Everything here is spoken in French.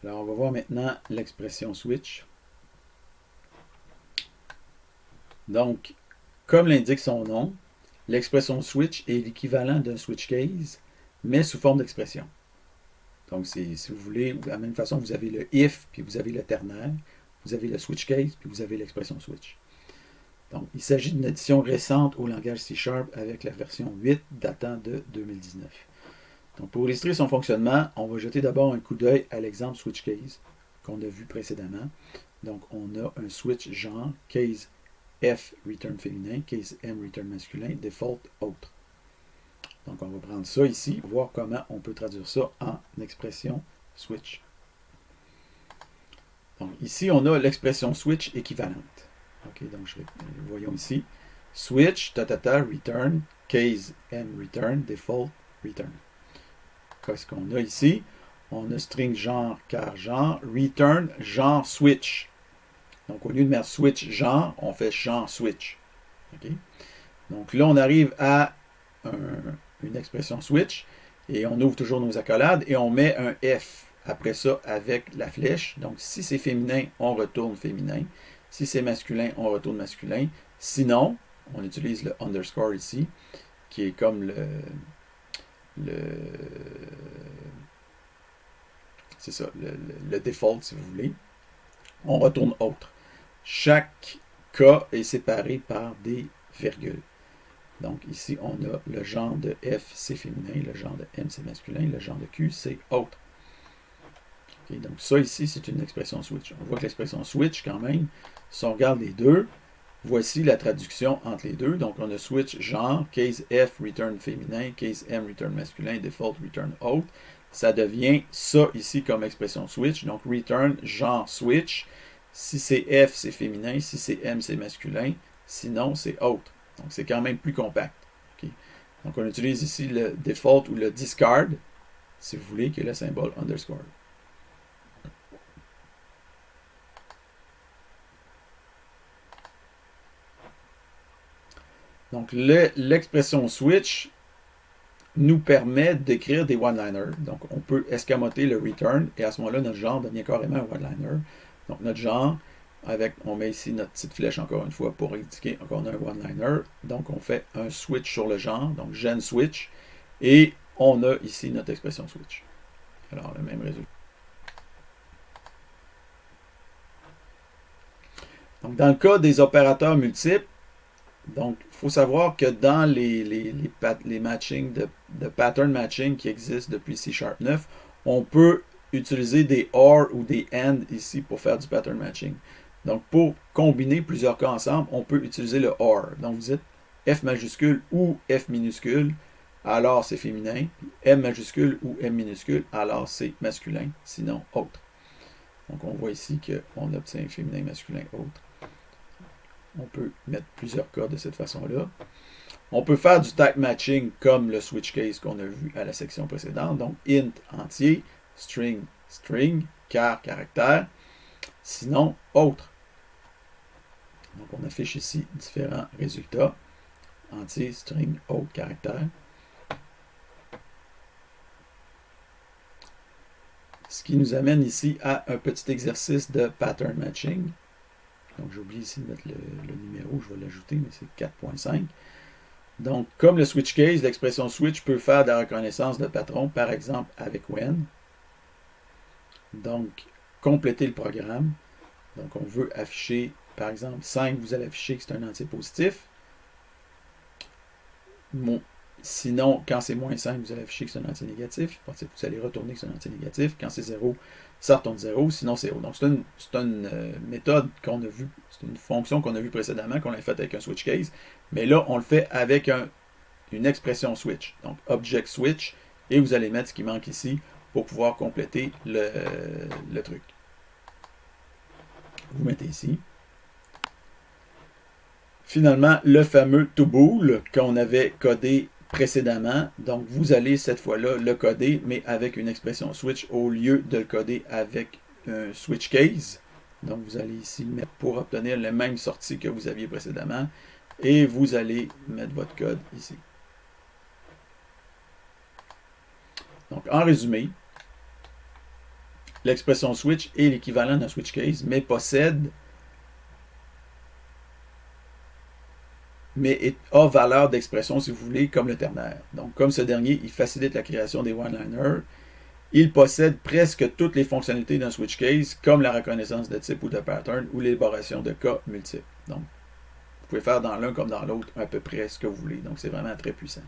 Alors, on va voir maintenant l'expression switch. Donc, comme l'indique son nom, l'expression switch est l'équivalent d'un switch case, mais sous forme d'expression. Donc, si vous voulez, de la même façon, vous avez le if, puis vous avez le ternaire, vous avez le switch case, puis vous avez l'expression switch. Donc, il s'agit d'une addition récente au langage C# avec la version 8 datant de 2019. Donc, pour illustrer son fonctionnement, on va jeter d'abord un coup d'œil à l'exemple switch case qu'on a vu précédemment. Donc, on a un switch genre case F return féminin, case M return masculin, default autre. Donc, on va prendre ça ici, voir comment on peut traduire ça en expression switch. Donc, ici, on a l'expression switch équivalente. OK, donc voyons ici. Switch, return, case M return, default return. Qu'est-ce qu'on a ici? On a string genre, car genre, return, genre switch. Donc, au lieu de mettre switch genre, on fait genre switch. Okay? Donc là, on arrive à une expression switch et on ouvre toujours nos accolades et on met un F après ça avec la flèche. Donc si c'est féminin, on retourne féminin. Si c'est masculin, on retourne masculin. Sinon, on utilise le underscore ici, qui est comme c'est ça, le default si vous voulez. On retourne autre. Chaque cas est séparé par des virgules. Donc ici, on a le genre de F, c'est féminin, le genre de M, c'est masculin, le genre de Q, c'est autre. Okay, donc ça ici, c'est une expression switch. On voit que l'expression switch, quand même, si on regarde les deux, voici la traduction entre les deux. Donc on a switch genre, case F, return féminin, case M, return masculin, default, return autre. Ça devient ça ici comme expression switch. Donc return genre switch. Si c'est F, c'est féminin. Si c'est M, c'est masculin. Sinon, c'est autre. Donc, c'est quand même plus compact. Okay. Donc, on utilise ici le default ou le discard, si vous voulez, qui est le symbole underscore. Donc, l'expression switch nous permet d'écrire des one-liners. Donc, on peut escamoter le return et à ce moment-là, notre genre devient carrément un one-liner. Donc, notre genre, on met ici notre petite flèche encore une fois pour indiquer qu'on a un one-liner. Donc, on fait un switch sur le genre, donc gen switch, et on a ici notre expression switch. Alors, le même résultat. Donc, dans le cas des opérateurs multiples, donc, il faut savoir que dans les matchings de pattern matching qui existent depuis C# 9, on peut utiliser des OR ou des AND ici pour faire du pattern matching. Donc, pour combiner plusieurs cas ensemble, on peut utiliser le OR. Donc, vous dites F majuscule ou F minuscule, alors c'est féminin. M majuscule ou M minuscule, alors c'est masculin, sinon autre. Donc, on voit ici qu'on obtient féminin, masculin, autre. On peut mettre plusieurs cas de cette façon-là. On peut faire du type matching comme le switch case qu'on a vu à la section précédente. Donc, int entier, string, string, char, caractère. Sinon, autre. Donc, on affiche ici différents résultats. Entier, string, autre, caractère. Ce qui nous amène ici à un petit exercice de pattern matching. Donc, j'ai oublié ici de mettre le numéro, je vais l'ajouter, mais c'est 4.5. Donc, comme le switch case, l'expression switch peut faire de la reconnaissance de patron, par exemple avec when. Donc, compléter le programme. Donc, on veut afficher, par exemple, 5, vous allez afficher que c'est un entier positif. Sinon, quand c'est moins 5, vous allez afficher que c'est un entier négatif. Vous allez retourner que c'est un entier négatif. Quand c'est 0, ça retourne 0. Sinon, c'est 0. Donc, c'est une méthode qu'on a vue, c'est une fonction qu'on a vue précédemment, qu'on a faite avec un switch case. Mais là, on le fait avec une expression switch. Donc, object switch. Et vous allez mettre ce qui manque ici pour pouvoir compléter le truc. Vous mettez ici. Finalement, le fameux toBool qu'on avait codé précédemment. Donc, vous allez cette fois-là le coder, mais avec une expression switch au lieu de le coder avec un switch case. Donc, vous allez ici mettre pour obtenir la même sortie que vous aviez précédemment. Et vous allez mettre votre code ici. Donc, en résumé, l'expression switch est l'équivalent d'un switch case, mais a valeur d'expression, si vous voulez, comme le ternaire. Donc, comme ce dernier, il facilite la création des one-liners. Il possède presque toutes les fonctionnalités d'un switch case, comme la reconnaissance de type ou de pattern ou l'élaboration de cas multiples. Donc, vous pouvez faire dans l'un comme dans l'autre à peu près ce que vous voulez. Donc, c'est vraiment très puissant.